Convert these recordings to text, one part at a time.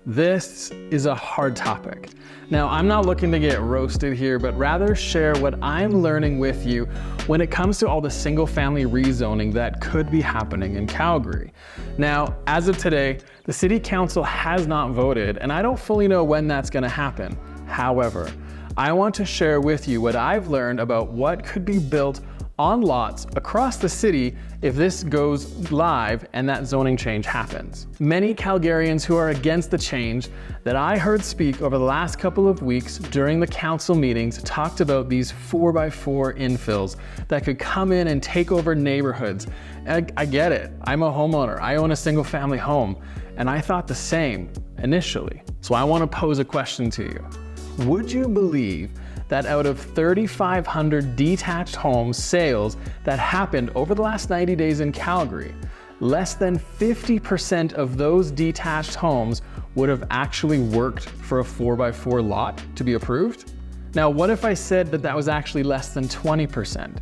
This is a hard topic. Now, I'm not looking to get roasted here, but rather share what I'm learning with you when it comes to all the single-family rezoning that could be happening in Calgary. Now, as of today, the City Council has not voted, and I don't fully know when that's going to happen. However, I want to share with you what I've learned about what could be built on lots across the city if this goes live and that zoning change happens. Many Calgarians who are against the change that I heard speak over the last couple of weeks during the council meetings talked about these 4x4 infills that could come in and take over neighborhoods. And I get it. I'm a homeowner. I own a single family home, and I thought the same initially. So I want to pose a question to you. Would you believe that out of 3,500 detached home sales that happened over the last 90 days in Calgary, less than 50% of those detached homes would have actually worked for a 4x4 lot to be approved? Now, what if I said that that was actually less than 20%?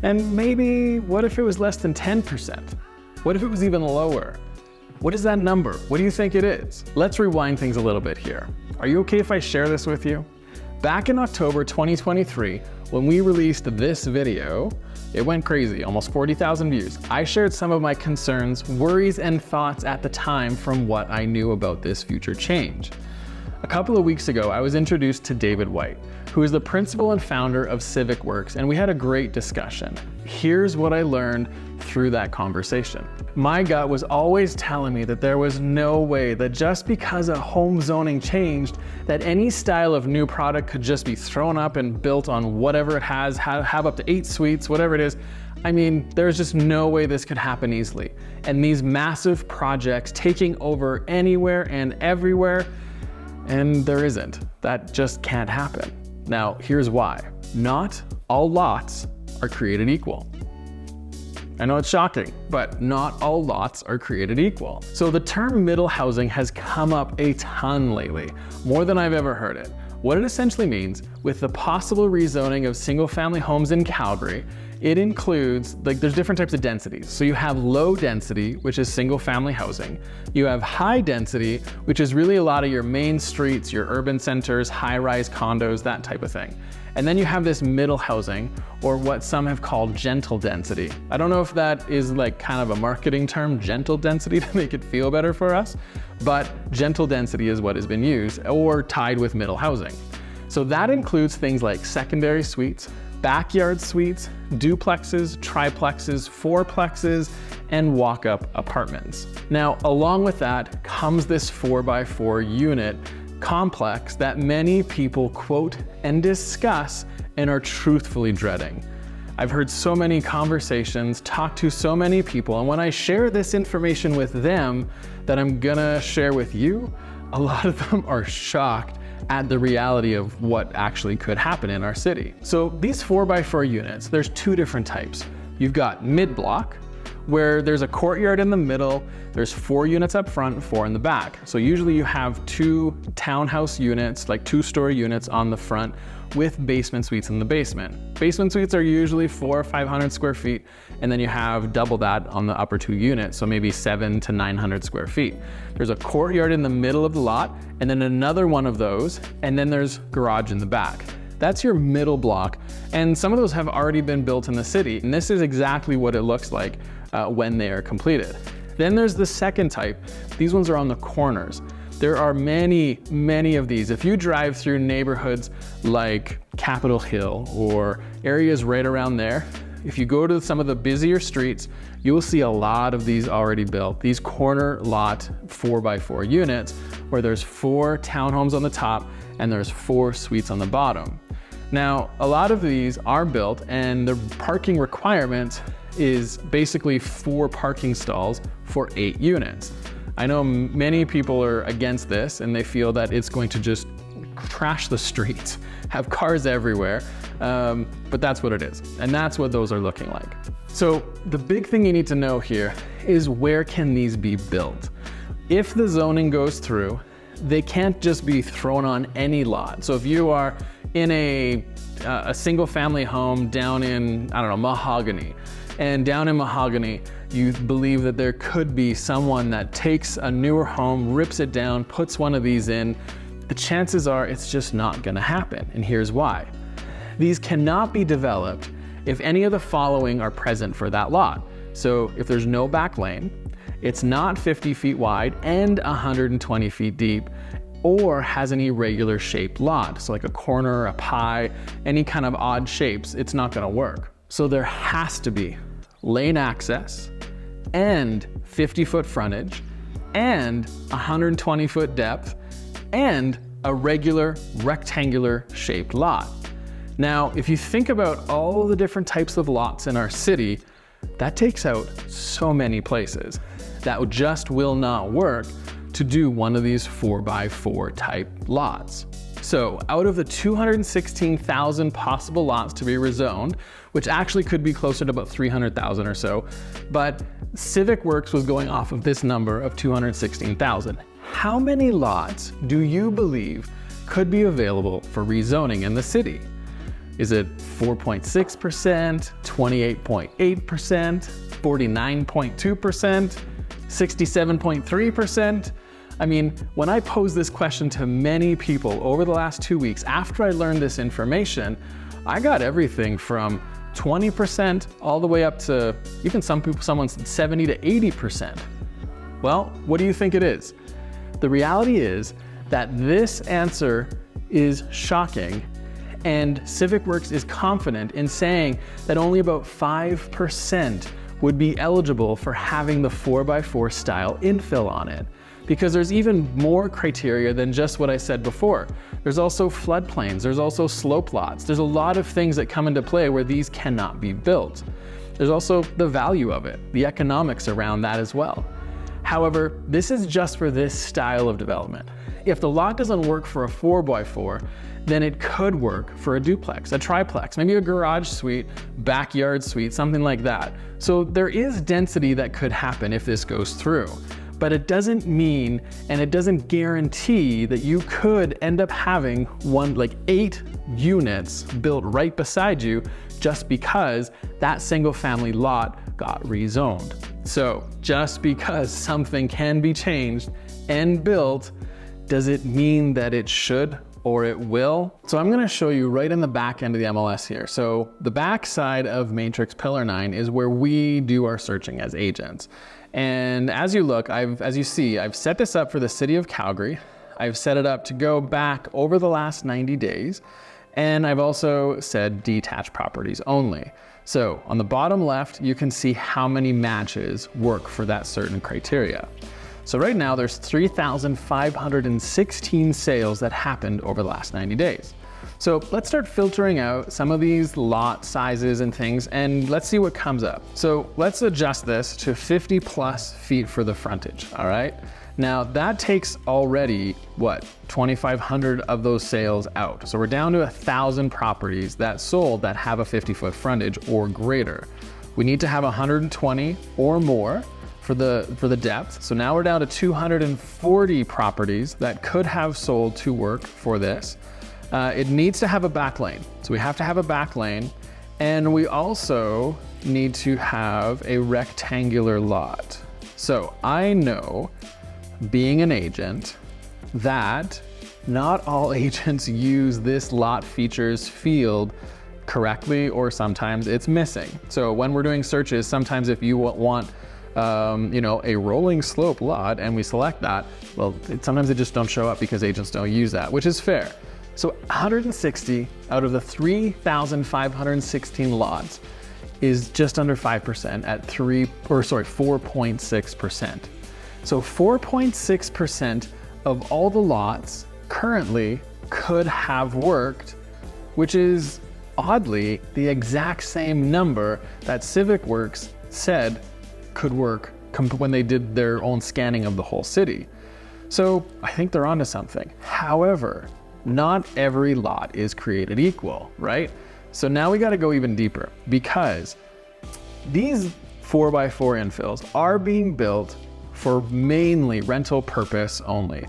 And maybe what if it was less than 10%? What if it was even lower? What is that number? What do you think it is? Let's rewind things a little bit here. Are you okay if I share this with you? Back in October 2023, when we released this video, it went crazy, almost 40,000 views. I shared some of my concerns, worries, and thoughts at the time from what I knew about this future change. A couple of weeks ago, I was introduced to David White, who is the principal and founder of Civic Works, and we had a great discussion. Here's what I learned through that conversation. My gut was always telling me that there was no way that just because a home zoning changed, that any style of new product could just be thrown up and built on whatever it has, have up to 8 suites, whatever it is. I mean, there's just no way this could happen easily. And these massive projects taking over anywhere and everywhere, and there isn't. That just can't happen. Now, here's why. Not all lots are created equal. I know it's shocking, but not all lots are created equal. So the term middle housing has come up a ton lately, more than I've ever heard it. What it essentially means, with the possible rezoning of single-family homes in Calgary, it includes, there's different types of densities. So you have low density, which is single-family housing. You have high density, which is really a lot of your main streets, your urban centers, high-rise condos, that type of thing. And then you have this middle housing, or what some have called gentle density. I don't know if that is kind of a marketing term, gentle density, to make it feel better for us, but gentle density is what has been used, or tied with middle housing. So that includes things like secondary suites, backyard suites, duplexes, triplexes, fourplexes, and walk-up apartments. Now, along with that comes this 4x4 unit complex that many people quote and discuss and are truthfully dreading. I've heard so many conversations, talked to so many people, and when I share this information with them that I'm gonna share with you, a lot of them are shocked at the reality of what actually could happen in our city. So these 4x4 units, there's 2 different types. You've got mid-block, where there's a courtyard in the middle, there's 4 units up front and 4 in the back. So usually you have 2 townhouse units, 2-story units on the front with basement suites in the basement. Basement suites are usually 400 or 500 square feet, and then you have double that on the upper 2 units, so maybe 700 to 900 square feet. There's a courtyard in the middle of the lot, and then another one of those, and then there's garage in the back. That's your middle block, and some of those have already been built in the city, and this is exactly what it looks like when they are completed. Then there's the second type. These ones are on the corners. There are many, many of these. If you drive through neighborhoods like Capitol Hill or areas right around there, if you go to some of the busier streets, you will see a lot of these already built. These corner lot 4x4 units where there's 4 townhomes on the top and there's 4 suites on the bottom. Now, a lot of these are built and the parking requirement is basically 4 parking stalls for 8 units. I know many people are against this and they feel that it's going to just trash the streets, have cars everywhere, but that's what it is. And that's what those are looking like. So the big thing you need to know here is, where can these be built? If the zoning goes through, they can't just be thrown on any lot. So if you are in a single family home down in, Mahogany, and down in Mahogany, you believe that there could be someone that takes a newer home, rips it down, puts one of these in, the chances are it's just not gonna happen, and here's why. These cannot be developed if any of the following are present for that lot. So if there's no back lane, it's not 50 feet wide and 120 feet deep, or has an irregular shaped lot, so like a corner, a pie, any kind of odd shapes, it's not gonna work. So there has to be lane access and 50-foot frontage and 120-foot depth and a regular rectangular shaped lot. Now, if you think about all the different types of lots in our city, that takes out so many places. That just will not work to do one of these 4x4 type lots. So out of the 216,000 possible lots to be rezoned, which actually could be closer to about 300,000 or so, but Civic Works was going off of this number of 216,000. How many lots do you believe could be available for rezoning in the city? Is it 4.6%, 28.8%, 49.2%, 67.3%? I mean, when I posed this question to many people over the last 2 weeks after I learned this information, I got everything from 20% all the way up to even someone said 70 to 80%. Well, what do you think it is? The reality is that this answer is shocking, and Civic Works is confident in saying that only about 5% would be eligible for having the 4x4 style infill on it. Because there's even more criteria than just what I said before. There's also floodplains, there's also slope lots. There's a lot of things that come into play where these cannot be built. There's also the value of it, the economics around that as well. However, this is just for this style of development. If the lot doesn't work for a 4x4, then it could work for a duplex, a triplex, maybe a garage suite, backyard suite, something like that. So there is density that could happen if this goes through. But it doesn't mean, and it doesn't guarantee that you could end up having 8 units built right beside you just because that single family lot got rezoned. So just because something can be changed and built, does it mean that it should or it will? So I'm gonna show you right in the back end of the MLS here. So the back side of Matrix Pillar 9 is where we do our searching as agents. And as you look, as you see, I've set this up for the city of Calgary. I've set it up to go back over the last 90 days. And I've also said detached properties only. So on the bottom left, you can see how many matches work for that certain criteria. So right now there's 3,516 sales that happened over the last 90 days. So let's start filtering out some of these lot sizes and things, and let's see what comes up. So let's adjust this to 50 plus feet for the frontage, all right? Now that takes already, 2,500 of those sales out. So we're down to 1,000 properties that sold that have a 50-foot frontage or greater. We need to have 120 or more for the depth. So now we're down to 240 properties that could have sold to work for this. It needs to have a back lane. So we have to have a back lane, and we also need to have a rectangular lot. So I know, being an agent, that not all agents use this lot features field correctly, or sometimes it's missing. So when we're doing searches, sometimes if you want a rolling slope lot and we select that, well, sometimes it just don't show up because agents don't use that, which is fair. So 160 out of the 3,516 lots is just under 5% at 4.6%. So 4.6% of all the lots currently could have worked, which is oddly the exact same number that Civic Works said could work when they did their own scanning of the whole city. So I think they're onto something. However, not every lot is created equal, right? So now we got to go even deeper, because these 4x4 infills are being built for mainly rental purpose only.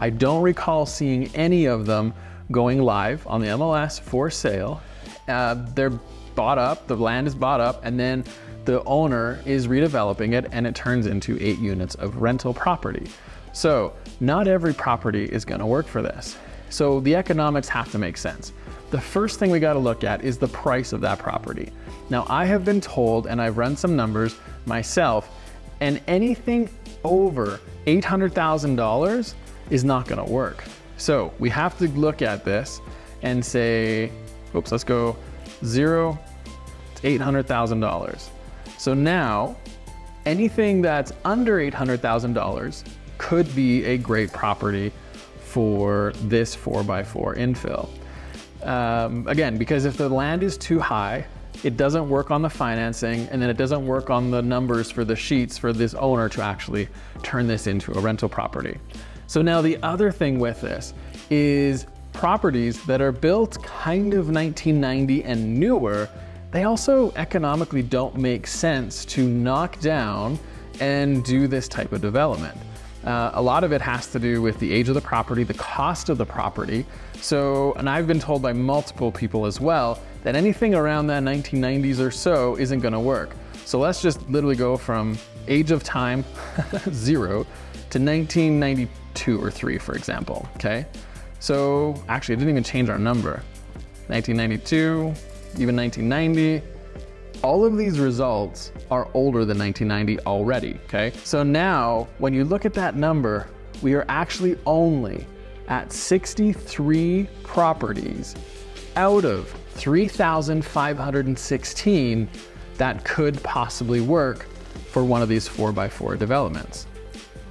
I don't recall seeing any of them going live on the MLS for sale. They're bought up, the land is bought up, and then the owner is redeveloping it and it turns into 8 units of rental property. So not every property is going to work for this. So the economics have to make sense. The first thing we got to look at is the price of that property. Now I have been told, and I've run some numbers myself, and anything over $800,000 is not going to work. So we have to look at this and say, oops, let's go 0 to $800,000. So now anything that's under $800,000 could be a great property for this 4x4 infill. Again, because if the land is too high, it doesn't work on the financing, and then it doesn't work on the numbers for the sheets for this owner to actually turn this into a rental property. So now the other thing with this is properties that are built kind of 1990 and newer, they also economically don't make sense to knock down and do this type of development. A lot of it has to do with the age of the property, the cost of the property. So, and I've been told by multiple people as well, that anything around that 1990s or so isn't gonna work. So let's just literally go from age of time, 0, to 1992 or 3, for example, okay? So actually, it didn't even change our number. 1992, even 1990, all of these results are older than 1990 already, okay? So now, when you look at that number, we are actually only at 63 properties out of 3,516 that could possibly work for one of these 4x4 developments.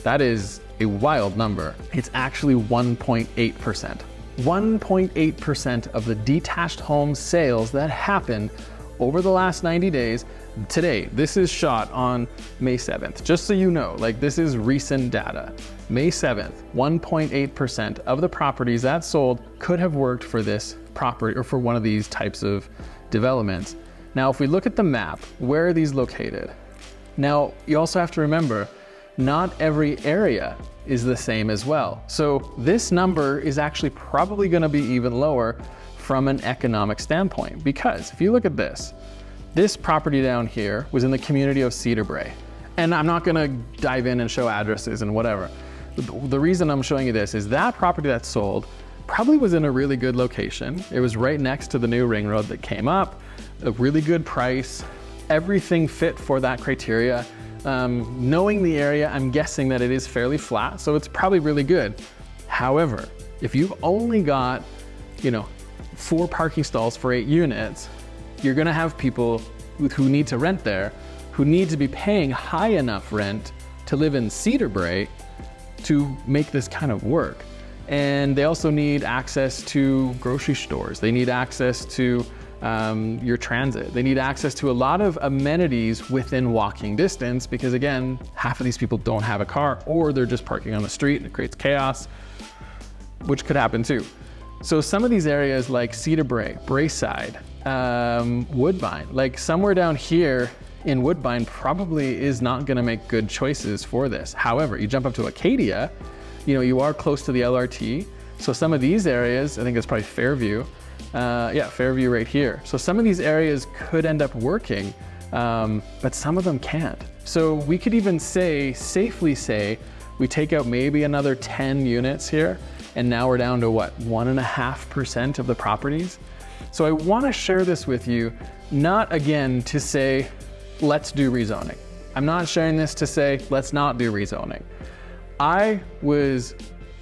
That is a wild number. It's actually 1.8%. 1.8% of the detached home sales that happened over the last 90 days. Today, this is shot on May 7th. Just so you know, like this is recent data. May 7th, 1.8% of the properties that sold could have worked for this property or for one of these types of developments. Now, if we look at the map, where are these located? Now, you also have to remember, not every area is the same as well. So this number is actually probably gonna be even lower from an economic standpoint, because if you look at this property down here was in the community of Cedar Brae. And I'm not gonna dive in and show addresses and whatever. The reason I'm showing you this is that property that sold probably was in a really good location. It was right next to the new ring road that came up, a really good price, everything fit for that criteria. Knowing the area, I'm guessing that it is fairly flat, so it's probably really good. However, if you've only got, 4 parking stalls for 8 units, you're gonna have people who need to rent there, who need to be paying high enough rent to live in Cedar Brae to make this kind of work. And they also need access to grocery stores. They need access to your transit. They need access to a lot of amenities within walking distance, because again, half of these people don't have a car, or they're just parking on the street and it creates chaos, which could happen too. So some of these areas like Cedar Brae, Braeside, Woodbine, like somewhere down here in Woodbine probably is not gonna make good choices for this. However, you jump up to Acadia, you are close to the LRT. So some of these areas, I think it's probably Fairview. Fairview right here. So some of these areas could end up working, but some of them can't. So we could even safely say, we take out maybe another 10 units here, and now we're down to what, 1.5% of the properties? So I wanna share this with you, not again to say, let's do rezoning. I'm not sharing this to say, let's not do rezoning. I was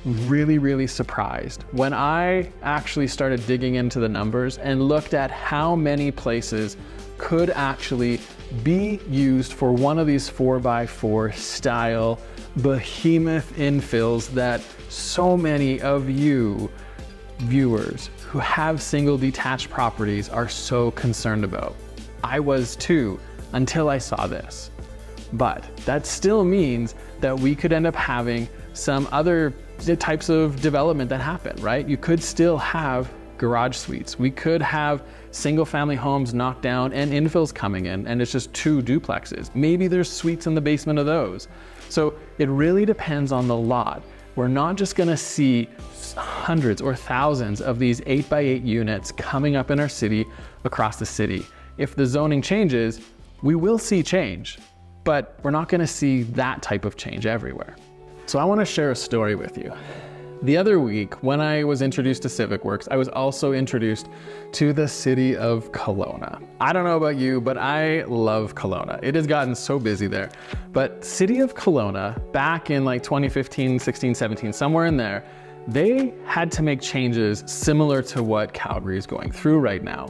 really, really surprised when I actually started digging into the numbers and looked at how many places could actually be used for one of these 4x4 style behemoth infills that so many of you viewers who have single detached properties are so concerned about. I was too, until I saw this. But that still means that we could end up having some other types of development that happen, right? You could still have garage suites. We could have single family homes knocked down and infills coming in, and it's just 2 duplexes. Maybe there's suites in the basement of those. So it really depends on the lot. We're not just gonna see hundreds or thousands of these 8x8 units coming up in our city, across the city. If the zoning changes, We will see change, but we're not gonna see that type of change everywhere. So I wanna share a story with you. The other week, when I was introduced to CivicWorks, I was also introduced to the city of Kelowna. I don't know about you, but I love Kelowna. It has gotten so busy there. But city of Kelowna, back in like 2015, 16, 17, somewhere in there, they had to make changes similar to what Calgary is going through right now.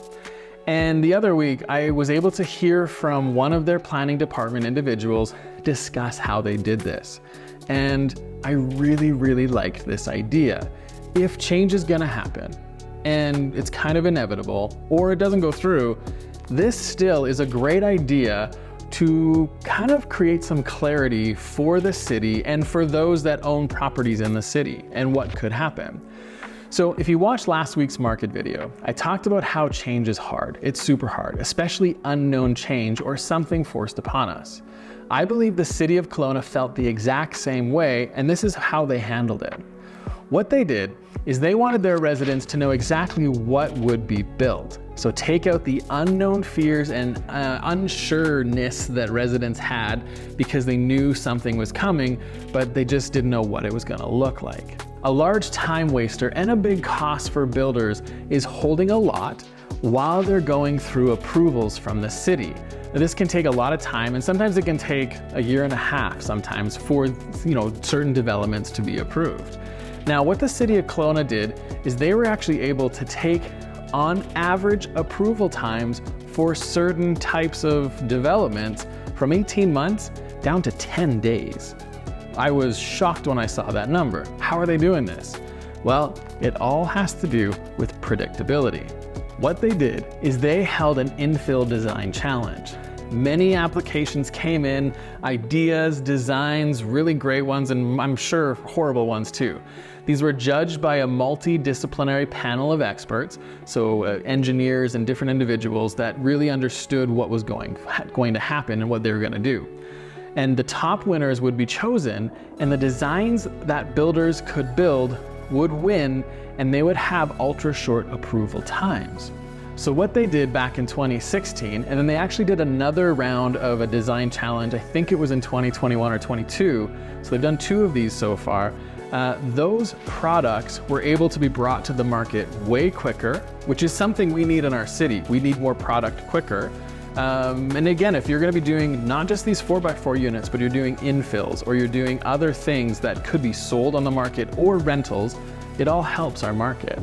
And the other week, I was able to hear from one of their planning department individuals discuss how they did this. And I really, really liked this idea. If change is gonna happen, and it's kind of inevitable, or it doesn't go through, this still is a great idea to kind of create some clarity for the city and for those that own properties in the city and what could happen. So if you watched last week's market video, I talked about how change is hard. It's super hard, especially unknown change or something forced upon us. I believe the city of Kelowna felt the exact same way, and this is how they handled it. What they did is they wanted their residents to know exactly what would be built. So take out the unknown fears and unsureness that residents had because they knew something was coming, but they just didn't know what it was gonna look like. A large time waster and a big cost for builders is holding a lot while they're going through approvals from the city. Now, this can take a lot of time, and sometimes it can take a year and a half sometimes for certain developments to be approved. Now, what the city of Kelowna did is they were actually able to take on average approval times for certain types of developments from 18 months down to 10 days. I was shocked when I saw that number. How are they doing this? Well, it all has to do with predictability. What they did is they held an infill design challenge. Many applications came in, ideas, designs, really great ones, and I'm sure horrible ones too. These were judged by a multidisciplinary panel of experts, so engineers and different individuals that really understood what was going to happen and what they were going to do. And the top winners would be chosen, and the designs that builders could build would win, and they would have ultra short approval times. So what they did back in 2016, and then they actually did another round of a design challenge, I think it was in 2021 or 22, so they've done 2 of these so far. Those products were able to be brought to the market way quicker, which is something we need in our city. We need more product quicker. And again, if you're gonna be doing not just these 4x4 units, but you're doing infills or you're doing other things that could be sold on the market or rentals, it all helps our market.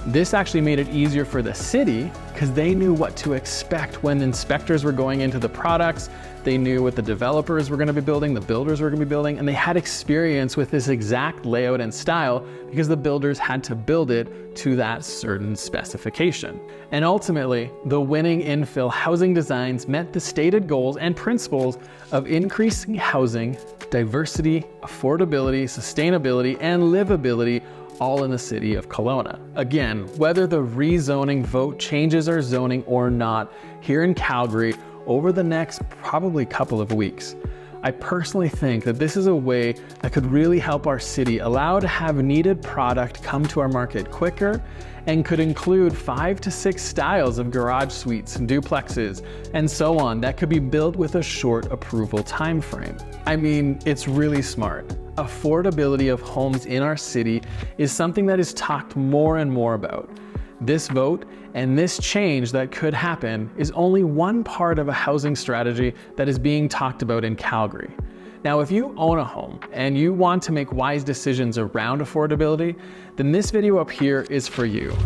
This actually made it easier for the city because they knew what to expect when inspectors were going into the products. They knew what the developers were going to be building, the builders were going to be building, and they had experience with this exact layout and style because the builders had to build it to that certain specification. And ultimately, the winning infill housing designs met the stated goals and principles of increasing housing, diversity, affordability, sustainability, and livability, all in the city of Kelowna. Again, whether the rezoning vote changes our zoning or not here in Calgary over the next probably couple of weeks, I personally think that this is a way that could really help our city allow to have needed product come to our market quicker and could include 5 to 6 styles of garage suites and duplexes and so on that could be built with a short approval time frame. I mean, it's really smart. Affordability of homes in our city is something that is talked more and more about. This vote and this change that could happen is only one part of a housing strategy that is being talked about in Calgary. Now, if you own a home and you want to make wise decisions around affordability, then this video up here is for you.